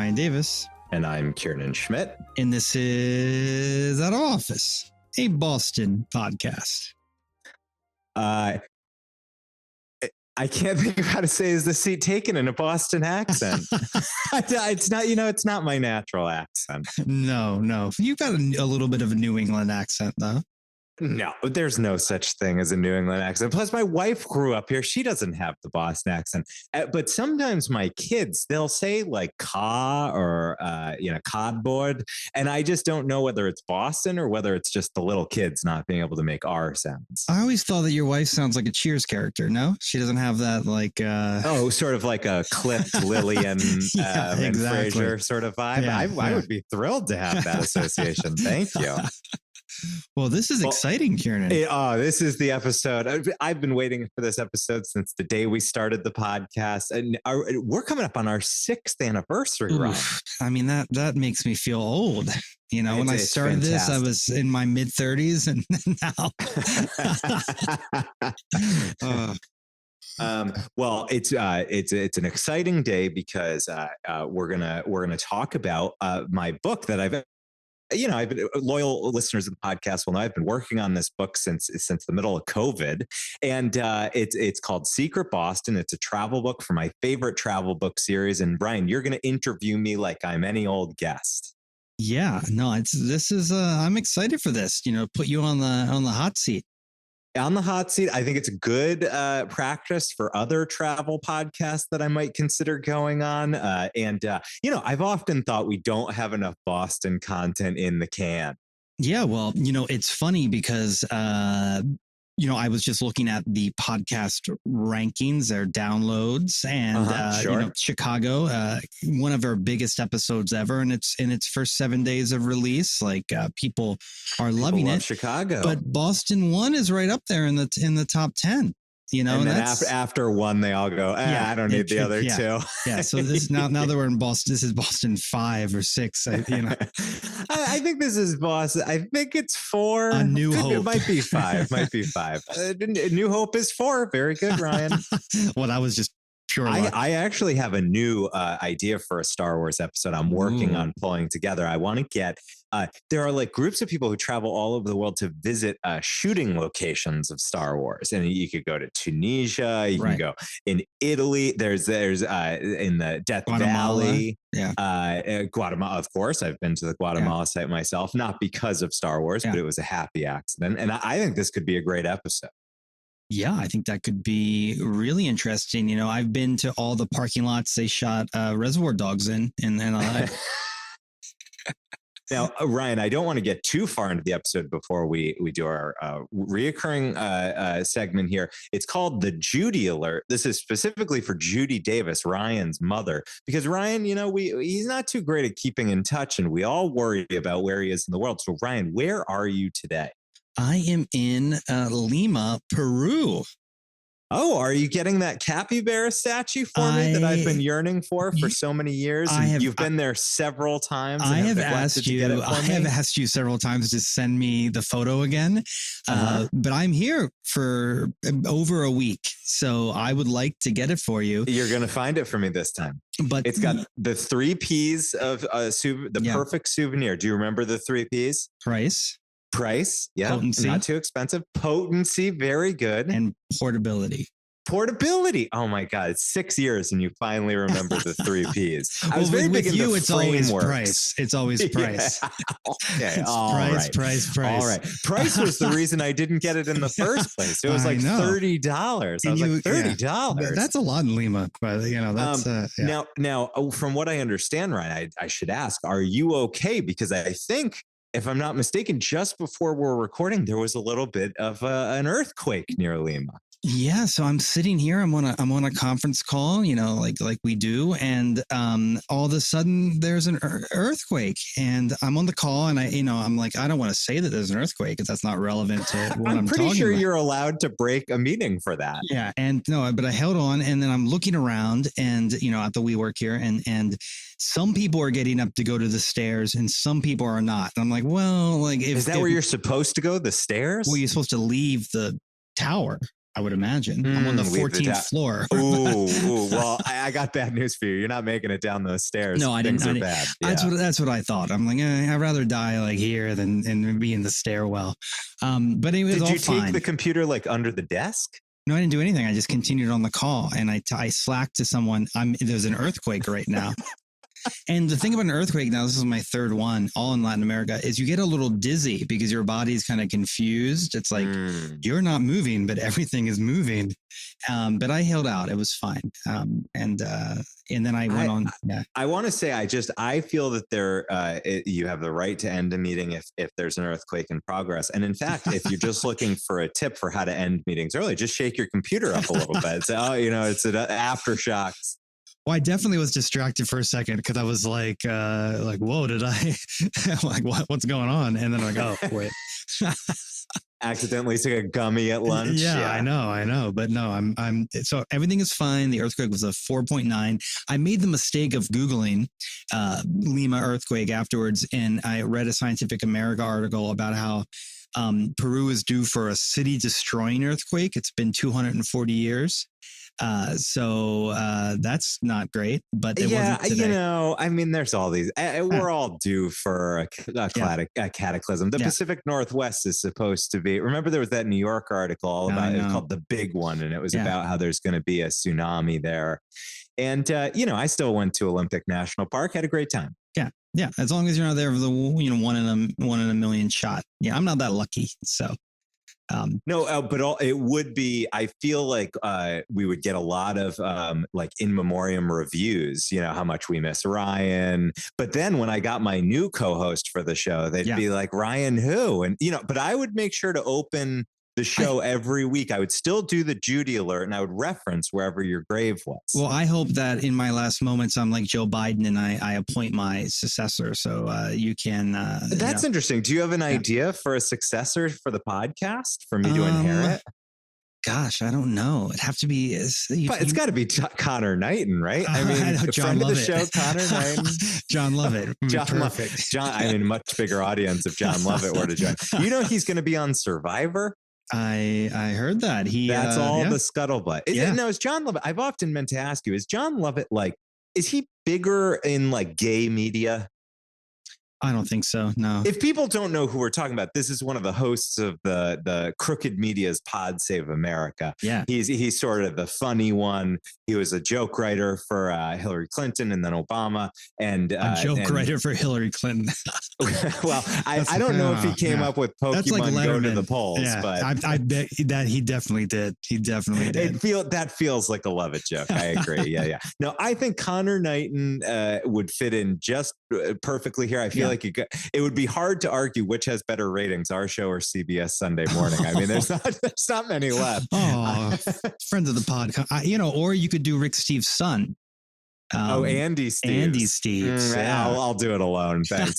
Ryan Davis. And I'm Kiernan Schmitt. And this is Out of Office, a Boston podcast. I can't think of how to say "is the seat taken" in a Boston accent. It's not, it's not my natural accent. No. You've got a little bit of a New England accent, though. No, there's no such thing as a New England accent. Plus, my wife grew up here. She doesn't have the Boston accent. But sometimes my kids, they'll say like "ca" or, cardboard. And I just don't know whether it's Boston or whether it's just the little kids not being able to make R sounds. I always thought that your wife sounds like a Cheers character. No, she doesn't have that like. Sort of like a clipped Lillian and Frasier sort of vibe. Yeah, I would be thrilled to have that association. Thank you. Well, this is exciting, Kiernan. This is the episode. I've been waiting for this episode since the day we started the podcast. And we're coming up on our 6th anniversary, Ryan. I mean, that makes me feel old. You know, when I started this, I was in my mid-30s, and now. Well, it's an exciting day because we're gonna talk about my book that I've been loyal listeners of the podcast will know I've been working on this book since the middle of COVID, and it's called Secret Boston. It's a travel book for my favorite travel book series. And Brian, you're going to interview me like I'm any old guest. Yeah, no, I'm excited for this. Put you on the hot seat. On the hot seat. I think it's a good practice for other travel podcasts that I might consider going on. I've often thought we don't have enough Boston content in the can. Yeah, well, it's funny because, I was just looking at the podcast rankings, their downloads, and Chicago, one of our biggest episodes ever, and it's in its first 7 days of release. Like people are loving it. Chicago, but Boston 1 is right up there in the top 10. And then after 1, they all go, I don't need the other 2. Yeah. So this now that we're in Boston, this is Boston 5 or 6. I think this is Boston. I think it's 4. A New Hope. It might be 5. New Hope is 4. Very good, Ryan. Well, I was just pure. I actually have a new idea for a Star Wars episode I'm working on pulling together. I want to get. There are like groups of people who travel all over the world to visit shooting locations of Star Wars, and you could go to Tunisia, you can go in Italy. There's in the Death Valley, Guatemala. Of course, I've been to the Guatemala site myself, not because of Star Wars, but it was a happy accident, and I think this could be a great episode. Yeah, I think that could be really interesting. I've been to all the parking lots they shot Reservoir Dogs in, and then. Now, Ryan, I don't want to get too far into the episode before we do our reoccurring segment here. It's called the Judy Alert. This is specifically for Judy Davis, Ryan's mother, because Ryan, he's not too great at keeping in touch, and we all worry about where he is in the world. So, Ryan, where are you today? I am in Lima, Peru. Oh, are you getting that capybara statue for me that I've been yearning for so many years? You've been there several times. I have asked you several times to send me the photo again, but I'm here for over a week, so I would like to get it for you. You're going to find it for me this time. But it's got the 3 Ps of perfect souvenir. Do you remember the 3 Ps? Price, yeah, potency, not too expensive. Potency, very good, and portability. Oh my God, it's 6 years and you finally remember the 3 Ps. I was very big into frameworks. It's always price. It's always price. Okay, price. All right. Price was the reason I didn't get it in the first place. It was like $30. I was like, $30. Yeah. That's a lot in Lima, but that's now from what I understand, Ryan, I should ask, are you okay? Because I think, if I'm not mistaken, just before we're recording, there was a little bit of an earthquake near Lima. Yeah, so I'm sitting here. I'm on a conference call, like we do, and all of a sudden there's an earthquake, and I'm on the call, and I'm like, I don't want to say that there's an earthquake because that's not relevant to what I'm pretty talking sure about. You're allowed to break a meeting for that. Yeah, and no, but I held on, and then I'm looking around, and at the WeWork here, and some people are getting up to go to the stairs, and some people are not. And I'm like, well, like, is that where you're supposed to go? The stairs? Well, you're supposed to leave the tower. I would imagine. I'm on the 14th floor. Ooh. Well, I got bad news for you. You're not making it down those stairs. No, I Things didn't. are bad. That's what I thought. I'm like, I'd rather die like here than be in the stairwell. But anyway, did you take the computer like under the desk? No, I didn't do anything. I just continued on the call, and I slacked to someone. There's an earthquake right now. And the thing about an earthquake, now this is my third one, all in Latin America, is you get a little dizzy because your body's kind of confused. It's like you're not moving, but everything is moving. But I held out. It was fine. And then I went on. Yeah. I want to say, I feel that you have the right to end a meeting if there's an earthquake in progress. And in fact, if you're just looking for a tip for how to end meetings early, just shake your computer up a little bit. Say, it's an aftershocks. Well, I definitely was distracted for a second because I was like, whoa, did I like what's going on? And then I'm like, oh, wait. Accidentally took a gummy at lunch. Yeah, I know. But no, so everything is fine. The earthquake was a 4.9. I made the mistake of Googling Lima earthquake afterwards. And I read a Scientific America article about how Peru is due for a city destroying earthquake. It's been 240 years. So that's not great, but there's all these, we're all due for a cataclysm. The Pacific Northwest is supposed to be, remember there was that New York article about it called The Big One. And it was about how there's going to be a tsunami there. And, I still went to Olympic National Park, had a great time. Yeah. As long as you're not there for the, one in a million shot. Yeah. I'm not that lucky. So. It would be, I feel like we would get a lot of like in memoriam reviews, how much we miss Ryan. But then when I got my new co-host for the show, they'd be like, Ryan who? And, but I would make sure to open the show every week. I would still do the Judy alert and I would reference wherever your grave was. Well, I hope that in my last moments, I'm like Joe Biden and I appoint my successor. So you can. That's interesting. Do you have an idea for a successor for the podcast for me to inherit? Gosh, I don't know. It'd have to be. It's got to be Connor Knighton, right? I mean, friend of the show, Connor Knighton. John Lovett. Perfect. A much bigger audience if John Lovett were to join. He's going to be on Survivor. I heard that. That's all the scuttlebutt. No, is John Lovett, I've often meant to ask you, is John Lovett is he bigger in gay media? I don't think so. No. If people don't know who we're talking about, this is one of the hosts of the Crooked Media's Pod Save America. Yeah. He's sort of the funny one. He was a joke writer for Hillary Clinton and then Obama. And a joke writer for Hillary Clinton. Well, I don't know if he came up with Pokemon Go to the polls, but I bet that he definitely did. He definitely did. That feels like a Lovett joke. I agree. Yeah. No, I think Connor Knighton would fit in just perfectly here. I feel like it would be hard to argue which has better ratings, our show or CBS Sunday Morning. I mean, there's not many left. Oh, friends of the pod, or you could do Rick Steves' son. Andy Steves. Andy Steves. I'll do it alone. Thanks.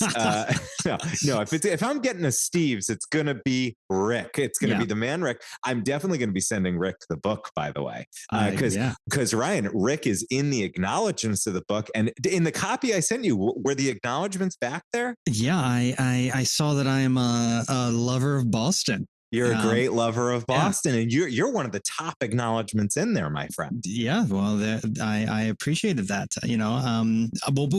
No. If I'm getting a Steves, it's gonna be Rick. It's gonna be the man Rick. I'm definitely gonna be sending Rick the book, by the way, because Ryan, Rick is in the acknowledgments of the book, and in the copy I sent you, were the acknowledgments back there? Yeah, I saw that I am a lover of Boston. You're a great lover of Boston, and you're one of the top acknowledgments in there, my friend. Yeah, well, I appreciated that. We're going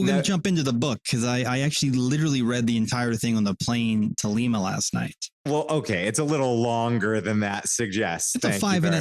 to jump into the book because I actually literally read the entire thing on the plane to Lima last night. Well, okay, it's a little longer than that suggests. It's a 5.5 hour.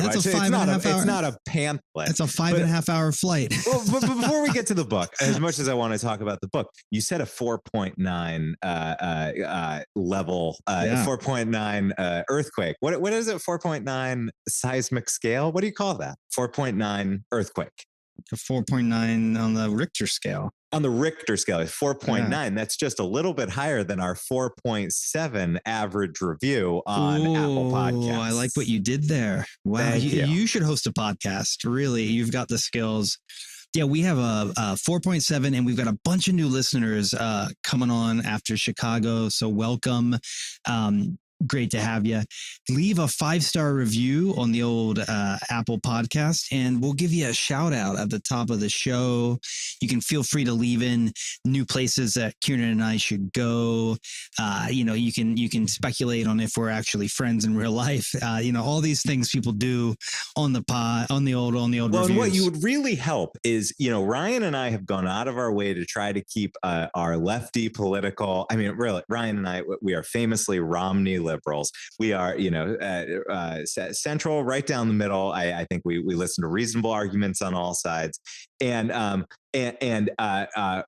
It's not a pamphlet. It's a 5.5 hour flight. Well, but before we get to the book, as much as I want to talk about the book, you said a 4.9 level, 4.9 earthquake. What is it? 4.9 seismic scale? What do you call that? 4.9 earthquake. A 4.9 on the Richter scale. On the Richter scale, it's 4.9. Yeah. That's just a little bit higher than our 4.7 average review on Apple Podcasts. I like what you did there. Wow. You should host a podcast. Really, you've got the skills. Yeah, we have a 4.7 and we've got a bunch of new listeners coming on after Chicago. So welcome. great to have you. Leave a 5-star review on the old Apple podcast, and we'll give you a shout out at the top of the show. You can feel free to leave in new places that Kiernan and I should go. You can speculate on if we're actually friends in real life. All these things people do on the pod, on the old well, reviews. And what you would really help is, Ryan and I have gone out of our way to try to keep our lefty political. I mean, really, Ryan and I, we are famously Romney liberals. We are, central, right down the middle. I think we listen to reasonable arguments on all sides, and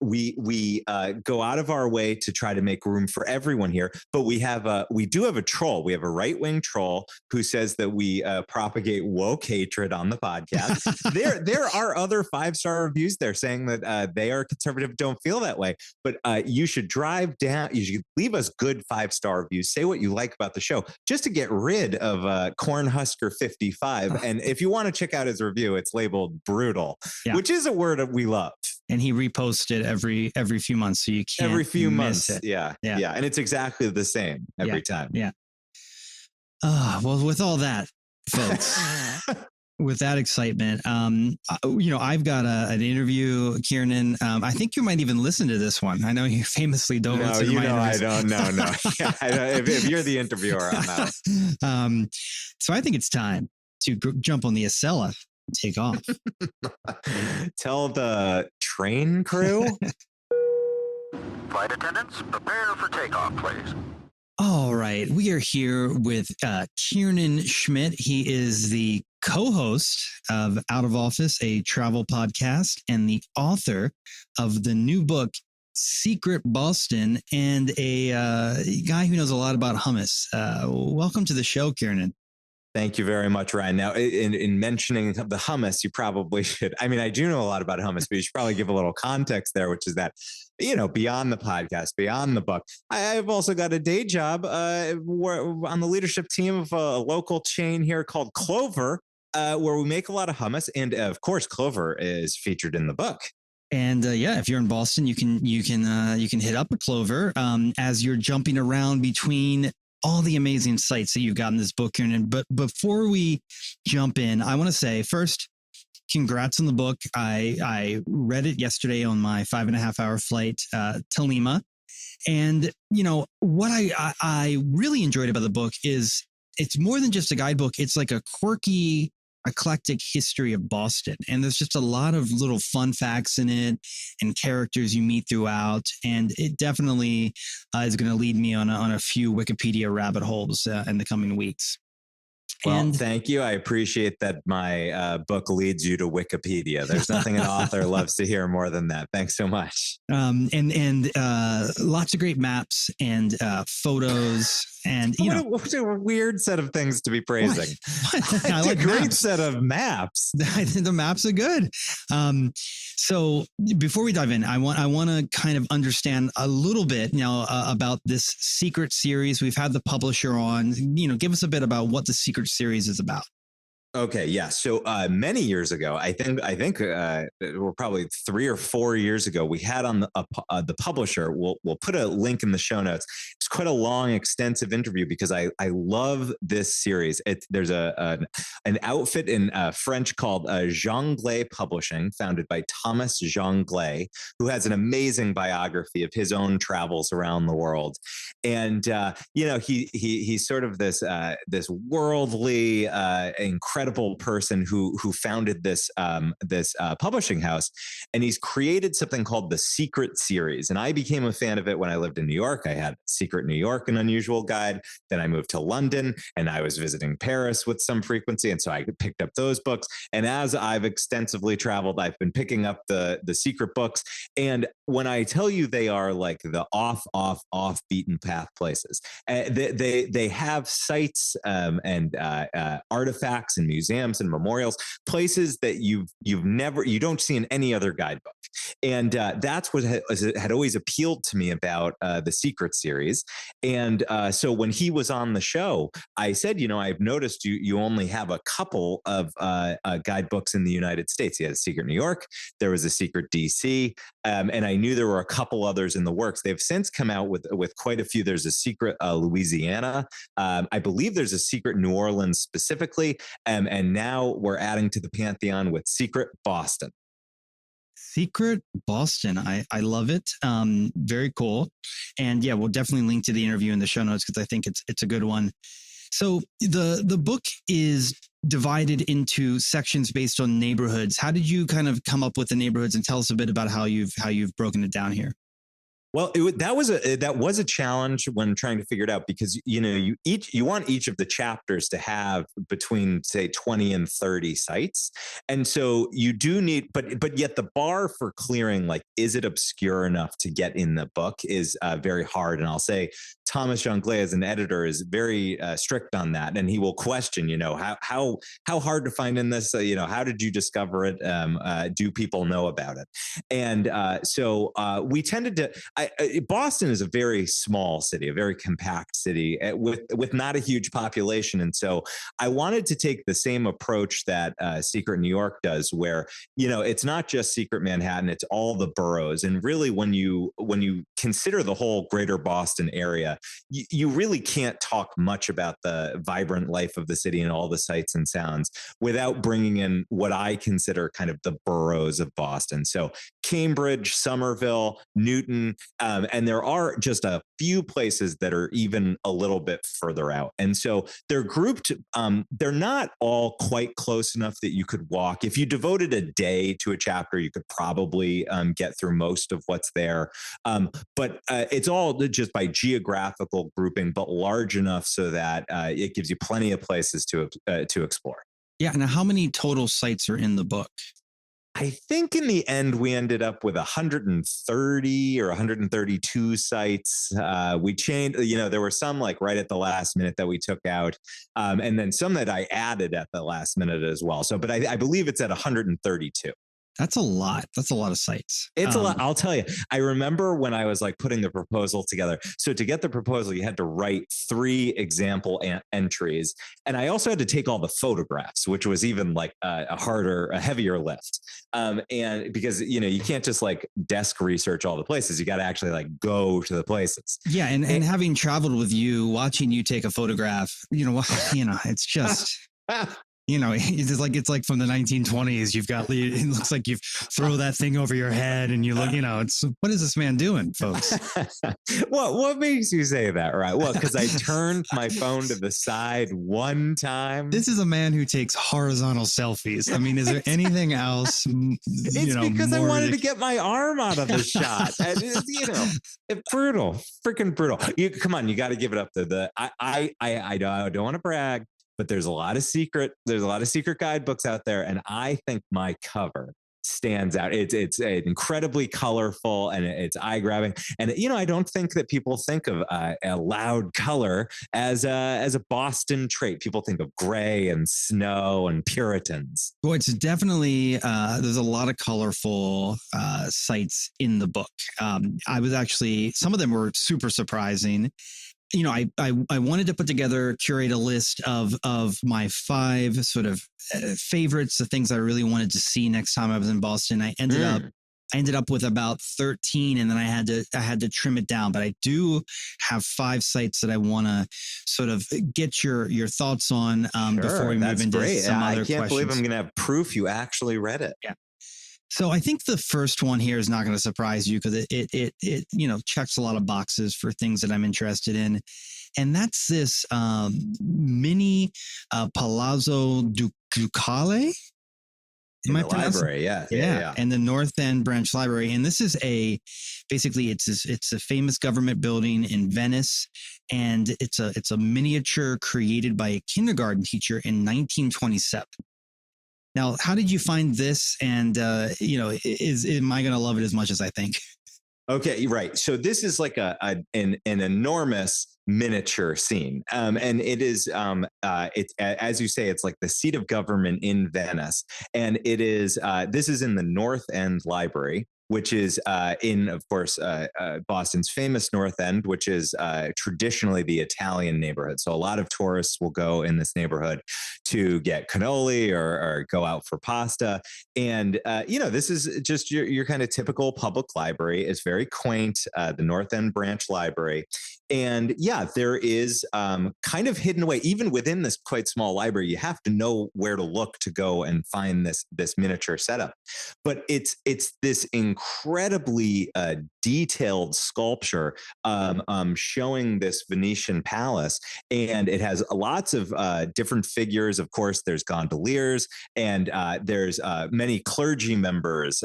we go out of our way to try to make room for everyone here. But we do have a troll. We have a right-wing troll who says that we propagate woke hatred on the podcast. There are other 5-star reviews there saying that they are conservative, don't feel that way. But you should drive down. You should leave us good 5-star reviews. Say what you like about the show, just to get rid of Cornhusker 55. And if you want to check out his review, it's labeled brutal, which is a word that we love. And he reposts it every few months, so you can't every few miss months. It. Yeah, and it's exactly the same every time. Yeah. Well, with all that, folks, with that excitement, I've got an interview, Kiernan. I think you might even listen to this one. I know you famously don't listen to my interviews. I don't know. No. If you're the interviewer, I'm out. So I think it's time to jump on the Acela. Take off. Tell the train crew. Flight attendants, prepare for takeoff, please. All right. We are here with Kiernan Schmitt. He is the co-host of Out of Office, a travel podcast, and the author of the new book, Secret Boston, and a guy who knows a lot about hummus. Welcome to the show, Kiernan. Thank you very much, Ryan. Now, in mentioning the hummus, you probably should. I mean, I do know a lot about hummus, but you should probably give a little context there, which is that, beyond the podcast, beyond the book, I've also got a day job. We're on the leadership team of a local chain here called Clover, where we make a lot of hummus. And of course, Clover is featured in the book. And if you're in Boston, you can hit up a Clover as you're jumping around between all the amazing sites that you've got in this book, Kiernan. But before we jump in, I want to say first, congrats on the book. I read it yesterday on my 5.5-hour flight to Lima. And, what I really enjoyed about the book is it's more than just a guidebook. It's like a quirky, eclectic history of Boston. And there's just a lot of little fun facts in it and characters you meet throughout. And it definitely is going to lead me on a few Wikipedia rabbit holes in the coming weeks. Well, thank you. I appreciate that my book leads you to Wikipedia. There's nothing an author loves to hear more than that. Thanks so much. And lots of great maps and photos. And what a weird set of things to be praising. What? I like a great set of maps. The maps are good. So before we dive in, I want to kind of understand a little bit now about this Secret series. We've had the publisher on. Give us a bit about what the Secret series is about. Okay, yeah. So many years ago, I think we're probably 3 or 4 years ago, we had on the publisher. We'll put a link in the show notes. It's quite a long, extensive interview because I love this series. There's an outfit in French called Jonglez Publishing, founded by Thomas Jonglez, who has an amazing biography of his own travels around the world. And he's sort of this worldly, incredible person who founded this publishing house, and he's created something called the Secret series. And I became a fan of it when I lived in New York. I had Secret New York, an unusual guide. Then I moved to London, and I was visiting Paris with some frequency, and so I picked up those books. And as I've extensively traveled, I've been picking up the Secret books. And when I tell you they are like the off beaten path places, they have sites and artifacts and museums and memorials, places that you don't see in any other guidebook. And that's what had always appealed to me about the Secret series. And so when he was on the show, I said, I've noticed you only have a couple of guidebooks in the United States. You had a Secret New York, there was a Secret DC, and I knew there were a couple others in the works. They've since come out with quite a few. There's a Secret Louisiana. I believe there's a Secret New Orleans specifically. And now we're adding to the pantheon with Secret Boston. Secret Boston. I love it. Very cool. And yeah, we'll definitely link to the interview in the show notes because I think it's a good one. So the book is divided into sections based on neighborhoods. How did you kind of come up with the neighborhoods, and tell us a bit about how you've broken it down here? Well, that was a challenge when trying to figure it out, because you want each of the chapters to have between, say, 20 and 30 sites, and so you do need, but yet the bar for clearing, like, is it obscure enough to get in the book, is very hard. And I'll say Thomas Jonglez, an editor, is very strict on that, and he will question, how hard to find in this, how did you discover it? Do people know about it? And so we tended to. Boston is a very small city, a very compact city with not a huge population. And so I wanted to take the same approach that Secret New York does, where, it's not just Secret Manhattan, it's all the boroughs. And really, when you consider the whole greater Boston area, you really can't talk much about the vibrant life of the city and all the sights and sounds without bringing in what I consider kind of the boroughs of Boston. So Cambridge, Somerville, Newton, and there are just a few places that are even a little bit further out. And so they're grouped. They're not all quite close enough that you could walk. If you devoted a day to a chapter, you could probably get through most of what's there. But it's all just by geographical grouping, but large enough so that it gives you plenty of places to explore. Yeah. Now, how many total sites are in the book? I think in the end, we ended up with 130 or 132 sites. We changed, there were some like right at the last minute that we took out, and then some that I added at the last minute as well. So, but I believe it's at 132. That's a lot. That's a lot of sites. It's a lot. I'll tell you, I remember when I was like putting the proposal together. So to get the proposal, you had to write 3 example entries. And I also had to take all the photographs, which was even like a heavier lift. And because, you can't just like desk research all the places. You got to actually like go to the places. Yeah. And having traveled with you, watching you take a photograph, it's just... it's like from the 1920s. You've got, it looks like you throw that thing over your head and you look, it's, what is this man doing, folks? What makes you say that? Right. Well, because I turned my phone to the side one time. This is a man who takes horizontal selfies. I mean, is there anything else? It's because I wanted to get my arm out of the shot. And it's brutal, freaking brutal. Come on, you got to give it up to I don't want to brag, but there's a lot of secret guidebooks out there, and I think my cover stands out. It's incredibly colorful and it's eye grabbing. And I don't think that people think of a loud color as a Boston trait. People think of gray and snow and Puritans. Well, it's definitely there's a lot of colorful sites in the book. I was actually, some of them were super surprising. I wanted to curate a list of my 5 sort of favorites, the things I really wanted to see next time I was in Boston. I ended up with about 13, and then I had to trim it down. But I do have 5 sites that I want to sort of get your thoughts on before we move into some other questions. I can't believe I'm going to have proof you actually read it. Yeah. So I think the first one here is not going to surprise you because it checks a lot of boxes for things that I'm interested in. And that's this mini Palazzo Ducale. In the library, yeah. And the North End Branch Library. And this is it's a famous government building in Venice. And it's a miniature created by a kindergarten teacher in 1927. Now, how did you find this? And, am I going to love it as much as I think? Okay, right. So this is like an enormous miniature scene, and it is it's as you say, it's like the seat of government in Venice, and it is this is in the North End Library, which is in, of course, Boston's famous North End, which is traditionally the Italian neighborhood. So a lot of tourists will go in this neighborhood to get cannoli or go out for pasta. And, this is just your kind of typical public library. It's very quaint, the North End Branch Library. And yeah, there is kind of hidden away, even within this quite small library, you have to know where to look to go and find this miniature setup. But it's this incredibly detailed sculpture showing this Venetian palace, and it has lots of different figures. Of course, there's gondoliers, and there's many clergy members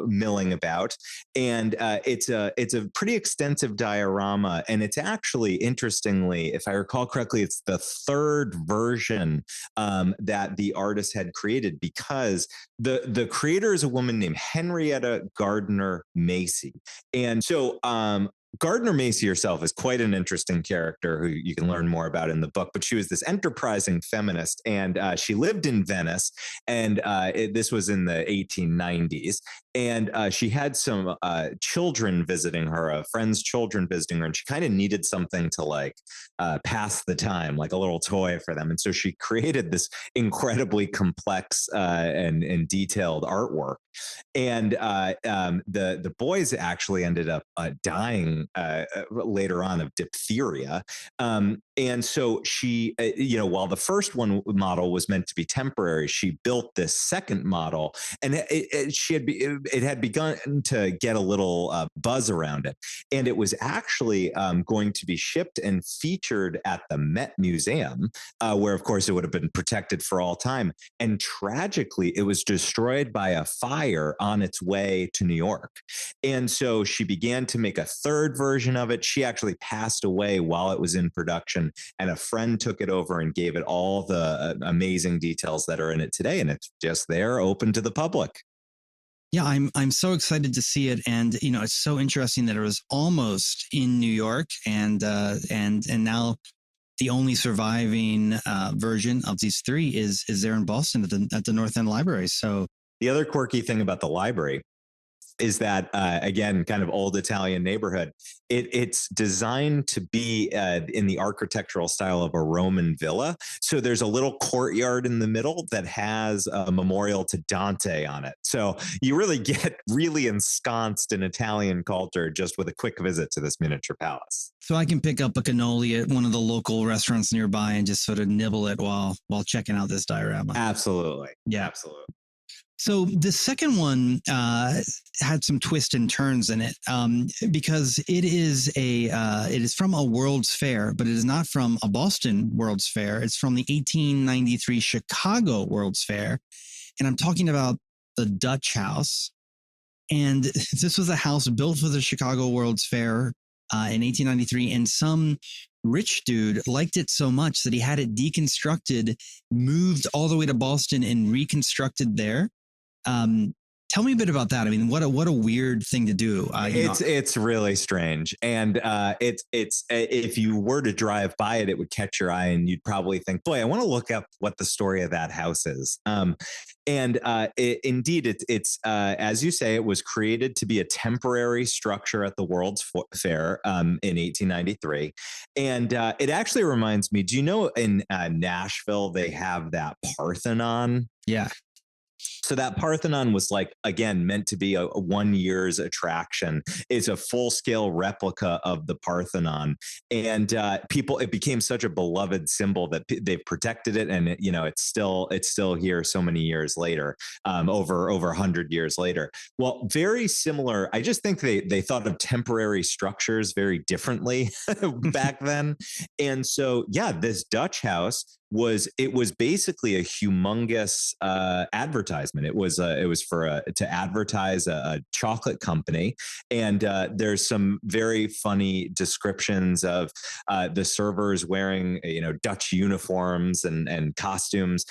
milling about, and it's a pretty extensive diorama. And it's actually, interestingly, if I recall correctly, it's the third version that the artist had created, because the creator is a woman named Henrietta Gardner Macy. And so Gardner Macy herself is quite an interesting character who you can learn more about in the book, but she was this enterprising feminist, and she lived in Venice, and this was in the 1890s, and she had some children visiting her, friends' children visiting her, and she kind of needed something to like pass the time, like a little toy for them, and so she created this incredibly complex and detailed artwork. And the boys actually ended up dying later on of diphtheria. And so she, while the first one model was meant to be temporary, she built this second model, and it had begun to get a little buzz around it. And it was actually going to be shipped and featured at the Met Museum, where, of course, it would have been protected for all time. And tragically, it was destroyed by a fire on its way to New York. And so she began to make a third version of it. She actually passed away while it was in production, and a friend took it over and gave it all the amazing details that are in it today. And it's just there, open to the public. Yeah, I'm so excited to see it, and it's so interesting that it was almost in New York, and now the only surviving version of these three is there in Boston at the North End Library. So the other quirky thing about the library is that, again, kind of old Italian neighborhood, it's designed to be in the architectural style of a Roman villa. So there's a little courtyard in the middle that has a memorial to Dante on it. So you really get really ensconced in Italian culture just with a quick visit to this miniature palace. So I can pick up a cannoli at one of the local restaurants nearby and just sort of nibble it while checking out this diorama. Absolutely. Yeah. Absolutely. So the second one had some twists and turns in it, because it is from a World's Fair, but it is not from a Boston World's Fair. It's from the 1893 Chicago World's Fair, and I'm talking about the Dutch House. And this was a house built for the Chicago World's Fair in 1893, and some rich dude liked it so much that he had it deconstructed, moved all the way to Boston, and reconstructed there. Tell me a bit about that. I mean, what a weird thing to do. It's really strange, and it's if you were to drive by it, it would catch your eye, and you'd probably think, "Boy, I want to look up what the story of that house is." Indeed, it's as you say, it was created to be a temporary structure at the World's Fair in 1893, and it actually reminds me. Do you know in Nashville they have that Parthenon? Yeah. So that Parthenon was again, meant to be a 1 year's attraction. It's a full scale replica of the Parthenon. And it became such a beloved symbol that they've protected it. And it's still here so many years later, over 100 years later. Well, very similar. I just think they thought of temporary structures very differently back then. And so, yeah, this Dutch house was basically a humongous advertisement. It was to advertise a chocolate company, and there's some very funny descriptions of the servers wearing Dutch uniforms and costumes.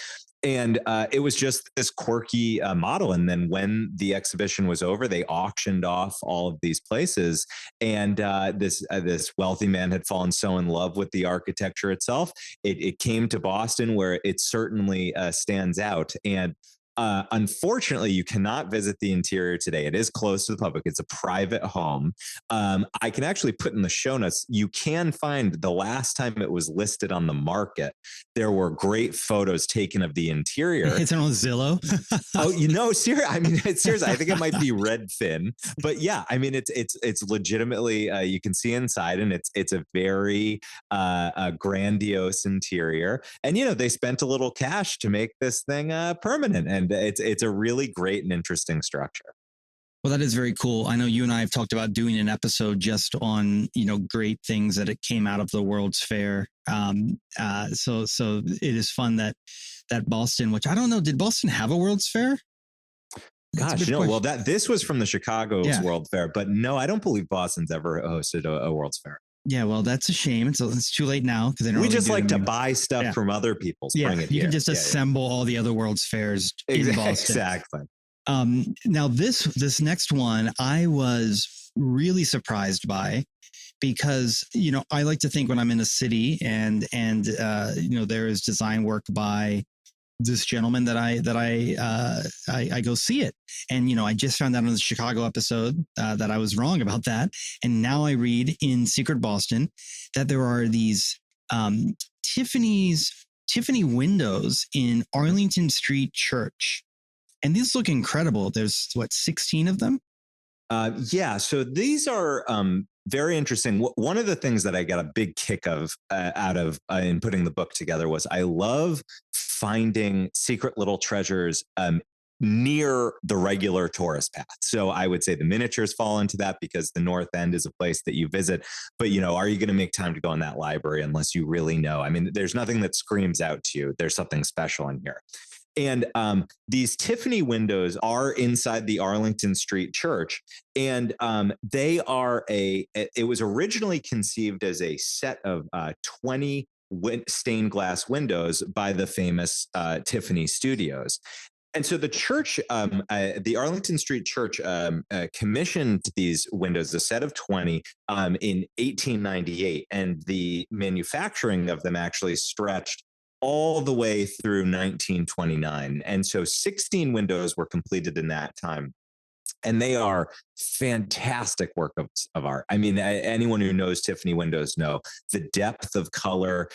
And it was just this quirky model. And then when the exhibition was over, they auctioned off all of these places. And this wealthy man had fallen so in love with the architecture itself. It came to Boston, where it certainly stands out. And unfortunately, you cannot visit the interior today. It is closed to the public. It's a private home. I can actually put in the show notes. You can find the last time it was listed on the market. There were great photos taken of the interior. It's on Zillow. Seriously. I mean, seriously. I think it might be Redfin, but yeah, I mean, it's legitimately. You can see inside, and it's a very grandiose interior. And they spent a little cash to make this thing permanent. And it's a really great and interesting structure. Well, that is very cool. I know you and I have talked about doing an episode just on, great things that it came out of the World's Fair. So it is fun that Boston, which I don't know, did Boston have a World's Fair? Gosh, well, this was from the Chicago's World Fair, but no, I don't believe Boston's ever hosted a World's Fair. Yeah, well, that's a shame. It's too late now because we just like to buy stuff from other people's. Yeah, you can just assemble all the other World's Fairs in Boston. Exactly. Now this next one I was really surprised by, because I like to think when I'm in a city and there is design work by this gentleman that I go see it. And, I just found out on the Chicago episode that I was wrong about that. And now I read in Secret Boston that there are these Tiffany windows in Arlington Street Church. And these look incredible. There's 16 of them? So these are very interesting. One of the things that I got a big kick out of in putting the book together was I love finding secret little treasures near the regular tourist path. So I would say the miniatures fall into that, because the North End is a place that you visit. But, are you going to make time to go in that library unless you really know? I mean, there's nothing that screams out to you. There's something special in here. And these Tiffany windows are inside the Arlington Street Church. And they are it was originally conceived as a set of 20 stained glass windows by the famous Tiffany Studios. And so the church, the Arlington Street Church, commissioned these windows, a set of 20, in 1898. And the manufacturing of them actually stretched all the way through 1929. And so 16 windows were completed in that time. And they are fantastic work of art. I mean, anyone who knows Tiffany windows know the depth of color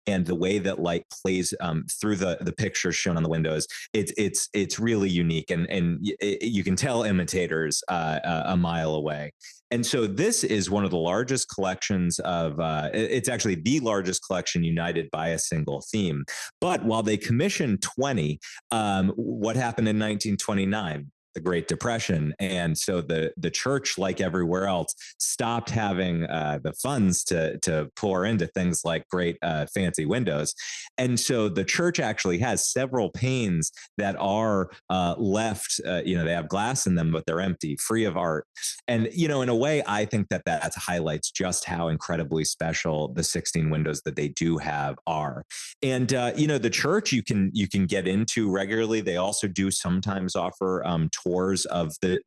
and the way that light plays through the pictures shown on the windows. It's really unique, and you can tell imitators a mile away. And so this is one of the largest collections of, it's actually the largest collection united by a single theme. But while they commissioned 20, what happened in 1929? The Great Depression. And so the church, like everywhere else, stopped having the funds to pour into things like great fancy windows. And so the church actually has several panes that are left, they have glass in them, but they're empty, free of art. And, in a way, I think that highlights just how incredibly special the 16 windows that they do have are. And, the church you can get into regularly. They also do sometimes offer tours of the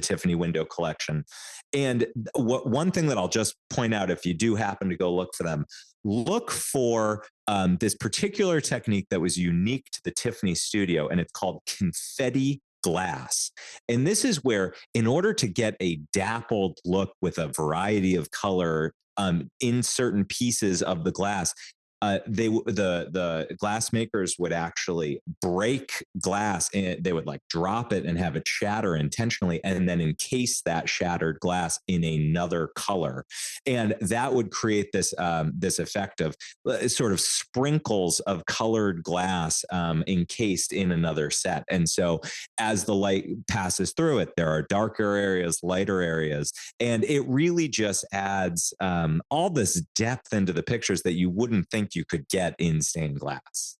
Tiffany window collection. And one thing that I'll just point out, if you do happen to go look for them, look for this particular technique that was unique to the Tiffany studio, and it's called confetti glass. And this is where, in order to get a dappled look with a variety of color in certain pieces of the glass, the glass makers would actually break glass, and they would drop it and have it shatter intentionally, and then encase that shattered glass in another color. And that would create this effect of sort of sprinkles of colored glass encased in another set. And so as the light passes through it, there are darker areas, lighter areas, and it really just adds all this depth into the pictures that you wouldn't think you could get in stained glass.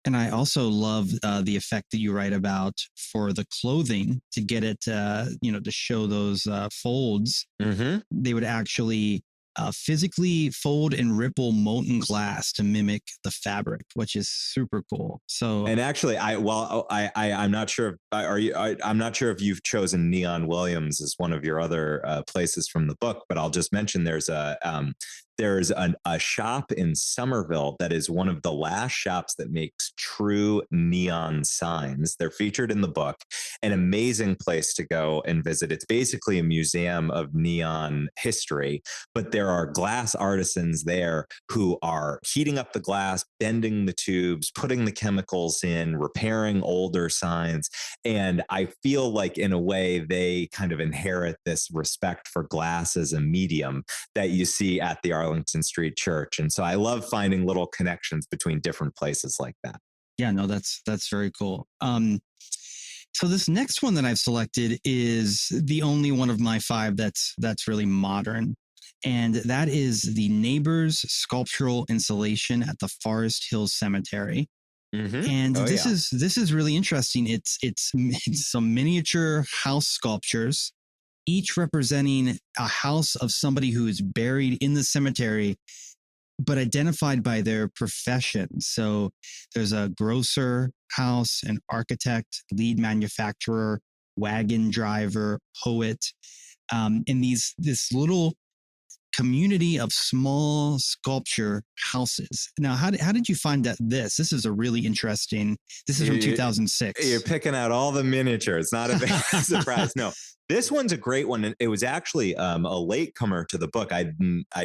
And I also love the effect that you write about for the clothing to get it, to show those folds. Mm-hmm. They would actually physically fold and ripple molten glass to mimic the fabric, which is super cool. So, and actually, I'm not sure. I'm not sure if you've chosen Neon Williams as one of your other places from the book, but I'll just mention there's a shop in Somerville that is one of the last shops that makes true neon signs. They're featured in the book. An amazing place to go and visit. It's basically a museum of neon history, but there are glass artisans there who are heating up the glass, bending the tubes, putting the chemicals in, repairing older signs. And I feel like in a way they kind of inherit this respect for glass as a medium that you see at the Arlington Street Church. And so I love finding little connections between different places like that. Yeah, no, that's very cool. So this next one that I've selected is the only one of my 5 that's really modern. And that is the Neighbors sculptural installation at the Forest Hills Cemetery. Mm-hmm. And this is really interesting. It's some miniature house sculptures, each representing a house of somebody who is buried in the cemetery, but identified by their profession. So there's a grocer house, an architect, lead manufacturer, wagon driver, poet, and this little community of small sculpture houses. Now, how did you find that this is a really interesting, this is from 2006. You're picking out all the miniatures, not a big surprise. No, this one's a great one. And it was actually a latecomer to the book. I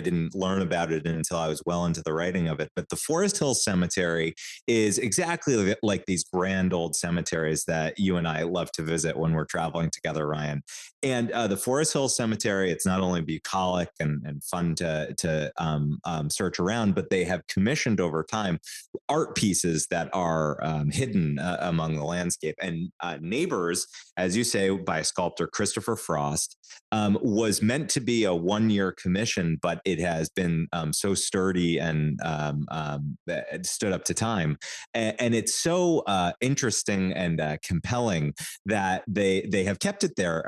didn't learn about it until I was well into the writing of it. But the Forest Hills Cemetery is exactly like these grand old cemeteries that you and I love to visit when we're traveling together, Ryan. And the Forest Hills Cemetery, it's not only bucolic and fun to search around, but they have commissioned over time art pieces that are hidden among the landscape. And Neighbors, as you say, by sculptor Christopher Frost, was meant to be a 1-year commission, but it has been so sturdy and it stood up to time. And it's so interesting and compelling that they have kept it there,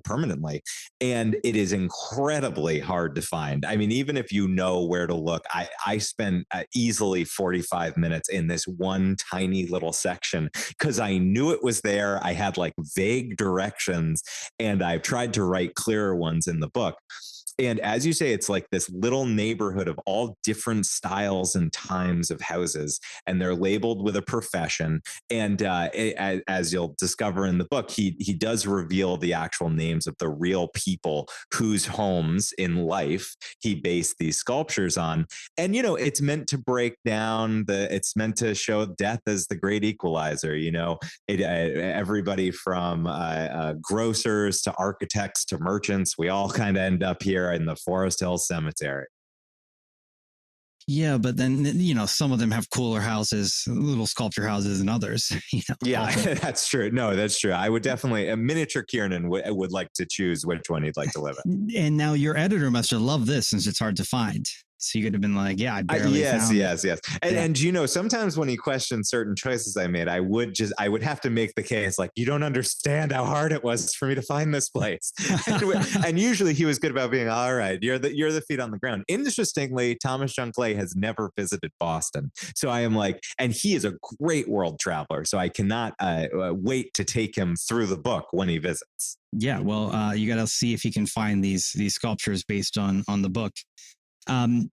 permanently. And it is incredibly hard to find. I mean, even if you know where to look, I spent easily 45 minutes in this one tiny little section because I knew it was there. I had like vague directions, and I've tried to write clearer ones in the book. And as you say, it's like this little neighborhood of all different styles and times of houses, and they're labeled with a profession. And as you'll discover in the book, he does reveal the actual names of the real people whose homes in life he based these sculptures on. And, it's meant to break down it's meant to show death as the great equalizer. Everybody from grocers to architects to merchants, we all kind of end up here in the Forest Hills Cemetery. Yeah, but then, some of them have cooler houses, little sculpture houses, and others. Yeah, that's true. No, that's true. I would definitely, a miniature Kiernan would like to choose which one he'd like to live in. And now your editor must have loved this since it's hard to find. So you could have been like, yeah, I barely found it. Yes. And sometimes when he questions certain choices I made, I would have to make the case like, you don't understand how hard it was for me to find this place. And usually he was good about being, all right, you're the feet on the ground. Interestingly, Thomas Jonglez has never visited Boston. So I am like, and he is a great world traveler. So I cannot wait to take him through the book when he visits. Yeah, well, you got to see if you can find these sculptures based on the book.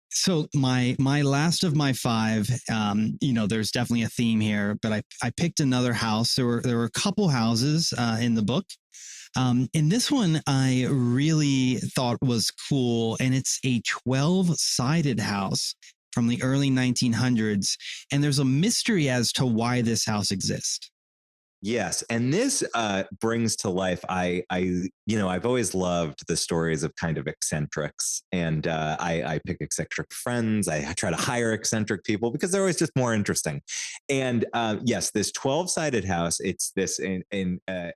So my last of my 5, there's definitely a theme here, but I picked another house. There were a couple houses in the book. And this one I really thought was cool, and it's a 12-sided house from the early 1900s. And there's a mystery as to why this house exists. Yes. And this brings to life, I've always loved the stories of kind of eccentrics, and I pick eccentric friends. I try to hire eccentric people because they're always just more interesting. And yes, this 12-sided house, it's this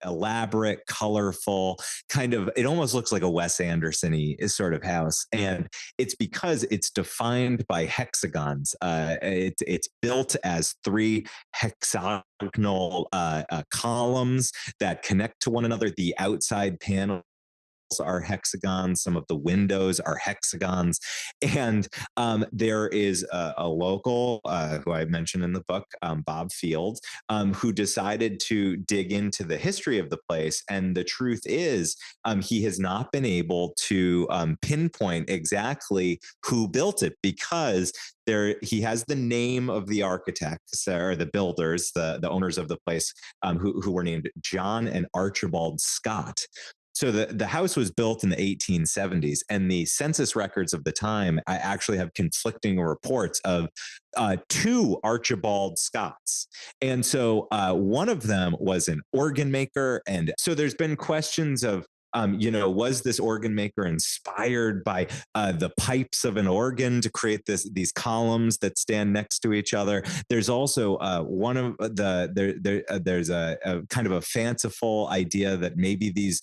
elaborate, colorful kind of, it almost looks like a Wes Anderson-y sort of house. And it's because it's defined by hexagons. It's built as 3 hexagonal columns that connect to one another. The outside panel are hexagons. Some of the windows are hexagons. And there is a local who I mentioned in the book, Bob Field, who decided to dig into the history of the place. And the truth is, he has not been able to pinpoint exactly who built it, because he has the name of the architects or the builders, the owners of the place, who were named John and Archibald Scott. So the house was built in the 1870s, and the census records of the time, I actually have conflicting reports of 2 Archibald Scotts. And so one of them was an organ maker. And so there's been questions of, was this organ maker inspired by the pipes of an organ to create these columns that stand next to each other? There's also one of there's a kind of a fanciful idea that maybe these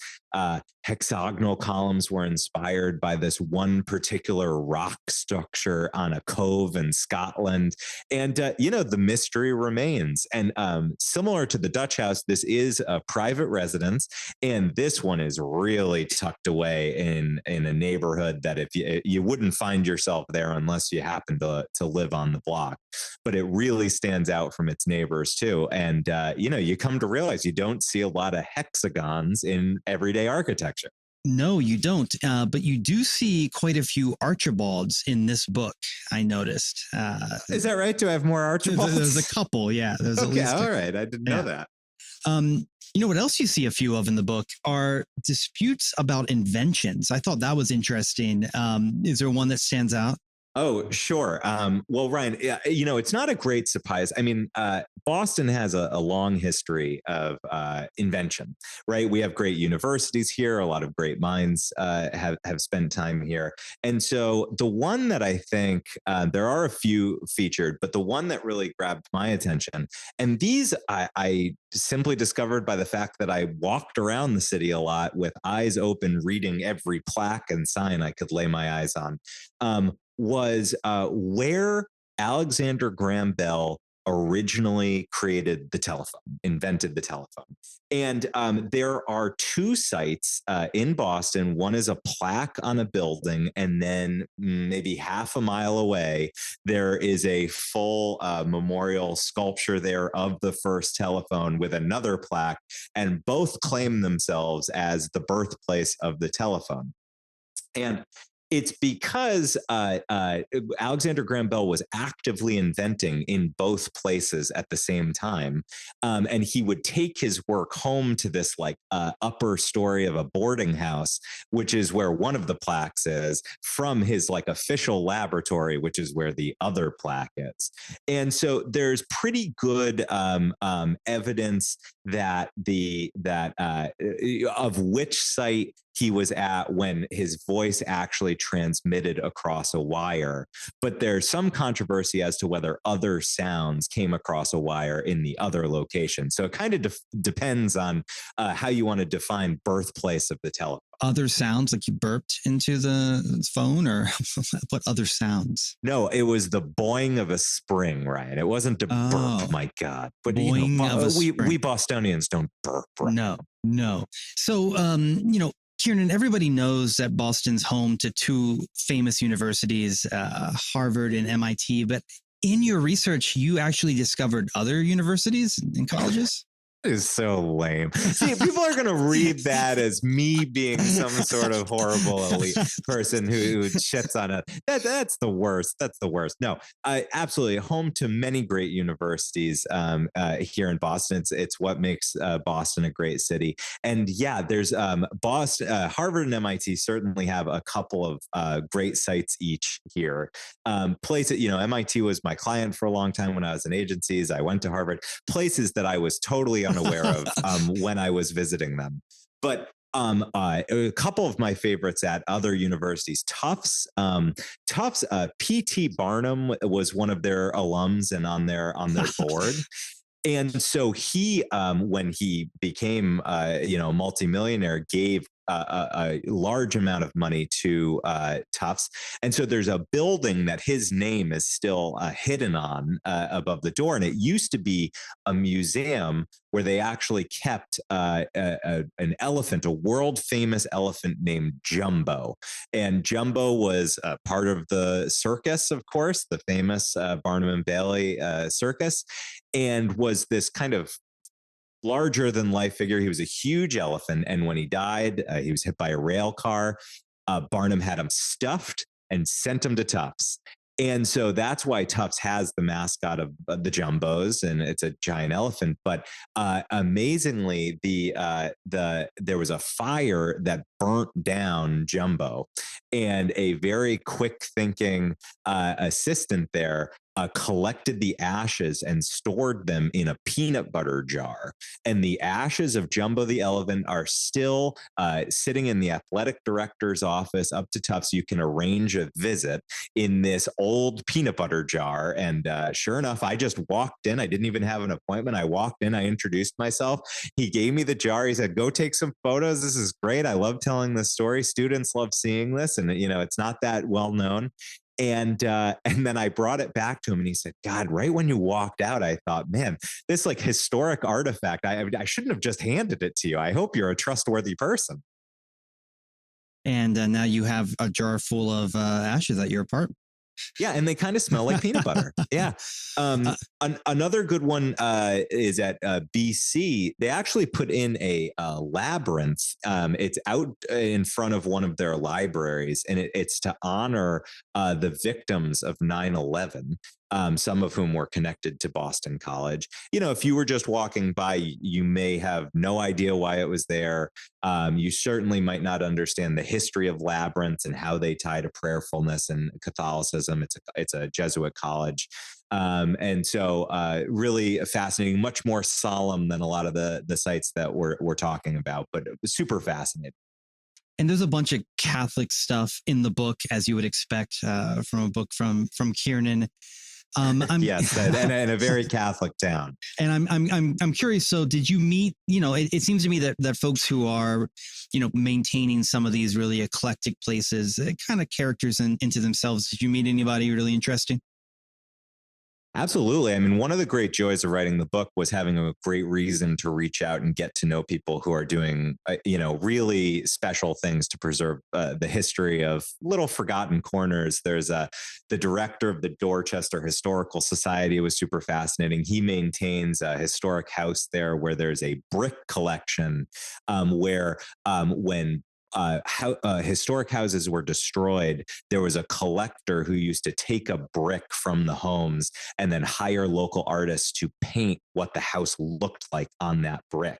hexagonal columns were inspired by this one particular rock structure on a cove in Scotland. And, the mystery remains. And similar to the Dutch house, this is a private residence. And this one is really tucked away in a neighborhood that if you wouldn't find yourself there unless you happen to live on the block. But it really stands out from its neighbors too. And, you come to realize you don't see a lot of hexagons in everyday architecture. No, you don't. But you do see quite a few Archibalds in this book, I noticed. Is that right? Do I have more Archibalds? There's a couple, yeah. There's okay, at least all right. I didn't know that. What else you see a few of in the book are disputes about inventions. I thought that was interesting. Is there one that stands out? Oh, sure. Well, Ryan, it's not a great surprise. I mean, Boston has a long history of invention, right? We have great universities here. A lot of great minds have spent time here. And so the one that I think there are a few featured, but the one that really grabbed my attention, and these I simply discovered by the fact that I walked around the city a lot with eyes open, reading every plaque and sign I could lay my eyes on, was where Alexander Graham Bell originally created the telephone, invented the telephone. And there are 2 sites in Boston. One is a plaque on a building, and then maybe half a mile away, there is a full memorial sculpture there of the first telephone with another plaque, and both claim themselves as the birthplace of the telephone. And it's because Alexander Graham Bell was actively inventing in both places at the same time. And he would take his work home to this upper story of a boarding house, which is where one of the plaques is, from his official laboratory, which is where the other plaque is. And so there's pretty good evidence that of which site he was at when his voice actually transmitted across a wire. But there's some controversy as to whether other sounds came across a wire in the other location. So it kind of depends on how you want to define birthplace of the telephone. Other sounds, like you burped into the phone, or what other sounds? No, it was the boing of a spring, Ryan. It wasn't a burp, my God. But boing of a spring. We Bostonians don't burp, right? No. So, Kiernan, everybody knows that Boston's home to 2 famous universities, Harvard and MIT. But in your research, you actually discovered other universities and colleges? Is so lame. See, people are going to read that as me being some sort of horrible elite person who shits on it. That's the worst. That's the worst. No, absolutely. Home to many great universities here in Boston. It's what makes Boston a great city. And yeah, there's Boston, Harvard and MIT certainly have a couple of great sites each here. Places, MIT was my client for a long time when I was in agencies. I went to Harvard. Places that I was totally unaware of when I was visiting them. But a couple of my favorites at other universities, Tufts, P.T. Barnum was one of their alums and on their board. And so he, when he became, multimillionaire, gave a large amount of money to Tufts. And so there's a building that his name is still hidden on above the door. And it used to be a museum where they actually kept an elephant, a world famous elephant named Jumbo. And Jumbo was part of the circus, of course, the famous Barnum and Bailey circus, and was this kind of larger than life figure. He was a huge elephant. And when he died, he was hit by a rail car. Barnum had him stuffed and sent him to Tufts. And so that's why Tufts has the mascot of the Jumbos, and it's a giant elephant. But amazingly, there was a fire that burnt down Jumbo, and a very quick thinking assistant there collected the ashes and stored them in a peanut butter jar. And the ashes of Jumbo the elephant are still sitting in the athletic director's office up to Tufts. You can arrange a visit in this old peanut butter jar. And sure enough, I just walked in. I didn't even have an appointment. I walked in, I introduced myself. He gave me the jar. He said, "Go take some photos. This is great. I love telling this story. Students love seeing this. And, you know, it's not that well known." And then I brought it back to him, and he said, "God, right when you walked out, I thought, man, this like historic artifact, I shouldn't have just handed it to you. I hope you're a trustworthy person." And now you have a jar full of ashes at your apartment. Yeah, and they kind of smell like peanut butter. Yeah. Another good one is at BC. They actually put in a labyrinth. It's out in front of one of their libraries, and it's to honor the victims of 9/11. Some of whom were connected to Boston College. You know, if you were just walking by, you may have no idea why it was there. You certainly might not understand the history of labyrinths and how they tie to prayerfulness and Catholicism. It's a Jesuit college. And so really fascinating, much more solemn than a lot of the sites that we're talking about, but it was super fascinating. And there's a bunch of Catholic stuff in the book, as you would expect from a book from Kiernan. Yes, and a very Catholic town. And I'm curious. So, did you meet? You know, it seems to me that folks who are, you know, maintaining some of these really eclectic places, kind of characters into themselves. Did you meet anybody really interesting? Absolutely. I mean, one of the great joys of writing the book was having a great reason to reach out and get to know people who are doing, really special things to preserve the history of little forgotten corners. There's the director of the Dorchester Historical Society was super fascinating. He maintains a historic house there where there's a brick collection where when historic houses were destroyed, there was a collector who used to take a brick from the homes and then hire local artists to paint what the house looked like on that brick.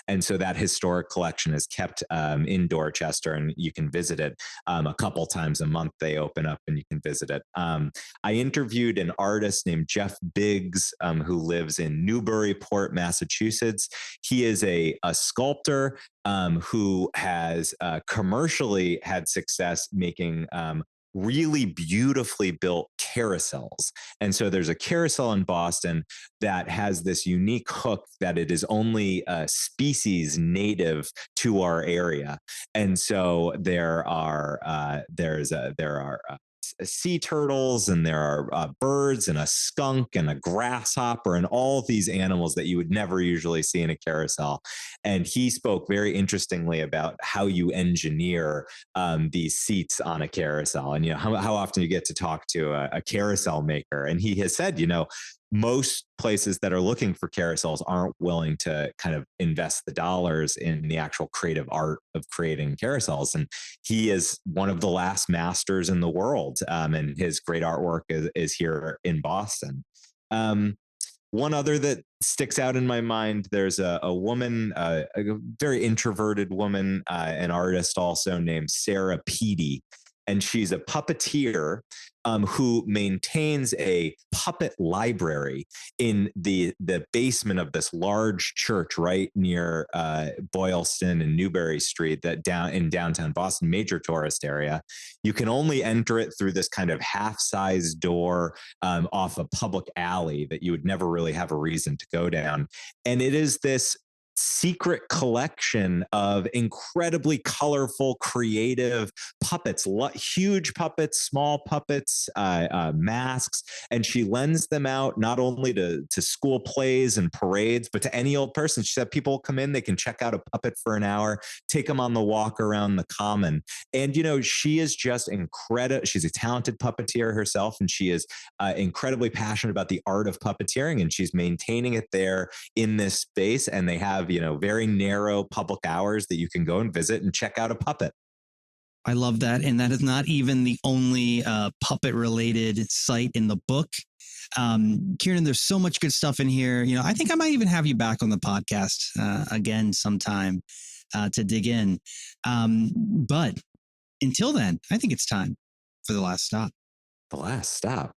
And so that historic collection is kept in Dorchester, and you can visit it a couple times a month. They open up and you can visit it. I interviewed an artist named Jeff Biggs who lives in Newburyport, Massachusetts. He is a sculptor who has commercially had success making really beautifully built carousels. And so there's a carousel in Boston that has this unique hook that it is only a species native to our area. And so there are sea turtles, and there are birds, and a skunk, and a grasshopper, and all of these animals that you would never usually see in a carousel. And he spoke very interestingly about how you engineer these seats on a carousel, and how often you get to talk to a carousel maker. And he has said, most places that are looking for carousels aren't willing to kind of invest the dollars in the actual creative art of creating carousels. And he is one of the last masters in the world. And his great artwork is here in Boston. One other that sticks out in my mind, there's a woman, a very introverted woman, an artist also named Sarah Peedy. And she's a puppeteer who maintains a puppet library in the basement of this large church right near Boylston and Newbury Street, that in downtown Boston, major tourist area. You can only enter it through this kind of half-sized door off a public alley that you would never really have a reason to go down. And it is this secret collection of incredibly colorful, creative puppets, huge puppets, small puppets, masks. And she lends them out not only to school plays and parades, but to any old person. She said people come in, they can check out a puppet for an hour, take them on the walk around the common. And, she is just incredible. She's a talented puppeteer herself, and she is incredibly passionate about the art of puppeteering, and she's maintaining it there in this space. And they have, very narrow public hours that you can go and visit and check out a puppet. I love that. And that is not even the only puppet related site in the book. Kiernan, there's so much good stuff in here. I think I might even have you back on the podcast again sometime to dig in. But until then, I think it's time for the last stop. The last stop.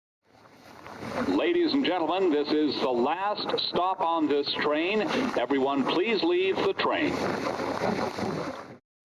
Ladies and gentlemen, this is the last stop on this train. Everyone, please leave the train.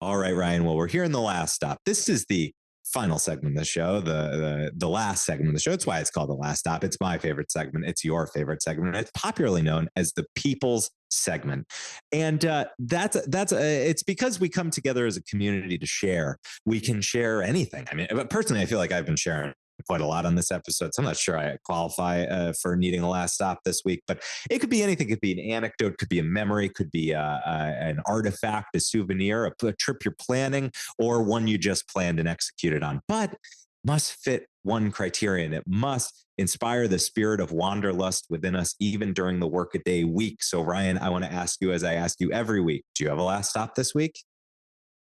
All right, Ryan. Well, we're here in the last stop. This is the final segment of the show, the last segment of the show. That's why it's called the last stop. It's my favorite segment. It's your favorite segment. It's popularly known as the People's segment. And it's because we come together as a community to share. We can share anything. I mean, but personally, I feel like I've been sharing quite a lot on this episode, so I'm not sure I qualify for needing a last stop this week, but it could be anything. It could be an anecdote, could be a memory, could be an artifact, a souvenir, a trip you're planning, or one you just planned and executed on, but must fit one criterion. It must inspire the spirit of wanderlust within us, even during the workaday week. So Ryan, I want to ask you, as I ask you every week, do you have a last stop this week?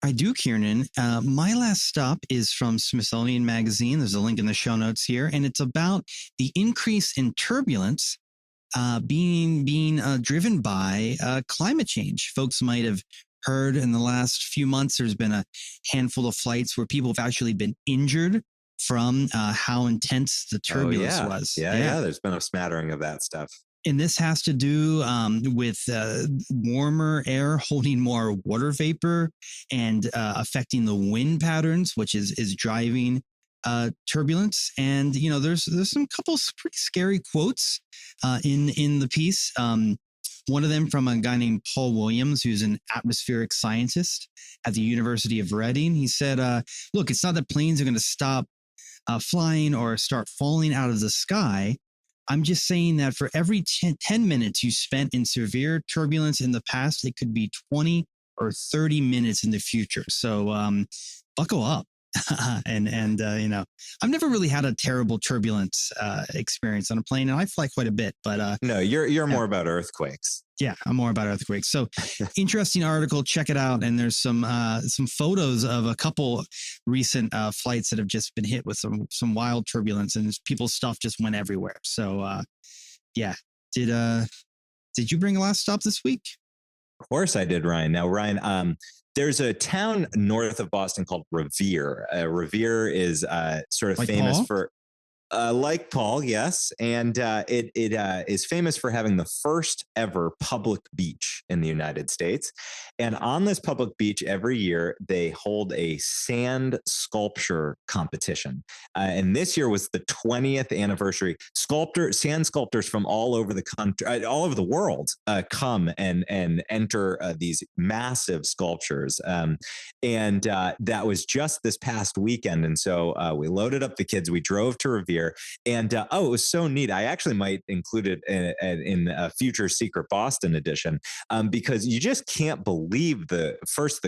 I do, Kiernan. My last stop is from Smithsonian Magazine. There's a link in the show notes here, and it's about the increase in turbulence being driven by climate change. Folks might have heard in the last few months, there's been a handful of flights where people have actually been injured from how intense the turbulence was. Yeah. There's been a smattering of that stuff. And this has to do with warmer air holding more water vapor and affecting the wind patterns, which is driving turbulence. And there's some couple pretty scary quotes in the piece. One of them from a guy named Paul Williams, who's an atmospheric scientist at the University of Reading. He said, "Look, it's not that planes are going to stop flying or start falling out of the sky. I'm just saying that for every 10 minutes you spent in severe turbulence in the past, it could be 20 or 30 minutes in the future. So buckle up." and I've never really had a terrible turbulence experience on a plane, and I fly quite a bit. But no, you're more about earthquakes. Yeah, I'm more about earthquakes. So interesting article. Check it out. And there's some photos of a couple recent flights that have just been hit with some wild turbulence, and people's stuff just went everywhere. So yeah. Did you bring a last stop this week? Of course I did, Ryan. Now, Ryan, there's a town north of Boston called Revere. Revere is sort of like famous Paul? for like Paul, yes. And it is famous for having the first ever public beach in the United States. And on this public beach every year, they hold a sand sculpture competition. And this year was the 20th anniversary. Sand sculptors from all over the country, all over the world come and enter these massive sculptures. And that was just this past weekend. And so we loaded up the kids. We drove to Revere. And it was so neat. I actually might include it in a future Secret Boston edition because you just can't believe the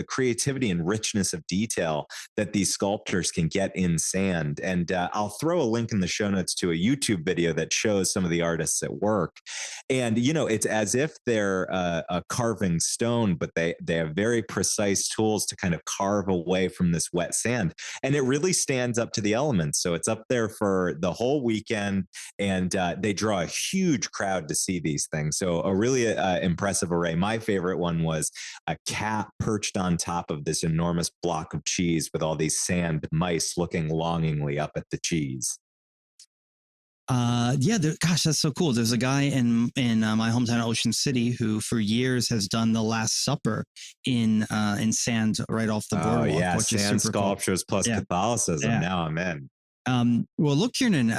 creativity and richness of detail that these sculptors can get in sand. And I'll throw a link in the show notes to a YouTube video that shows some of the artists at work. And, it's as if they're carving stone, but they have very precise tools to kind of carve away from this wet sand. And it really stands up to the elements. So it's up there for the whole weekend, and they draw a huge crowd to see these things. So a really impressive array. My favorite one was a cat perched on top of this enormous block of cheese with all these sand mice looking longingly up at the cheese. Gosh, that's so cool. There's a guy in my hometown, Ocean City, who for years has done the Last Supper in sand right off the boardwalk. Oh yeah, which sand is super sculptures cool. plus Catholicism. Yeah. Now I'm in. Well, look, Kiernan,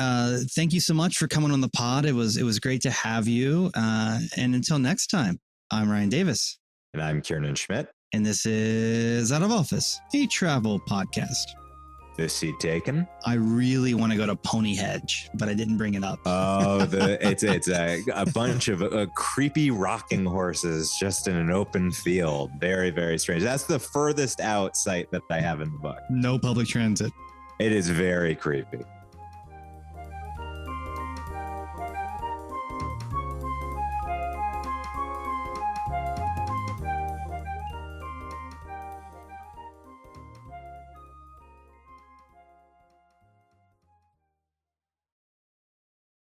thank you so much for coming on the pod. It was great to have you. And until next time, I'm Ryan Davis. And I'm Kiernan Schmitt. And this is Out of Office, a travel podcast. This seat taken. I really want to go to Ponyhenge, but I didn't bring it up. Oh, it's a bunch of creepy rocking horses just in an open field. Very, very strange. That's the furthest out site that I have in the book. No public transit. It is very creepy.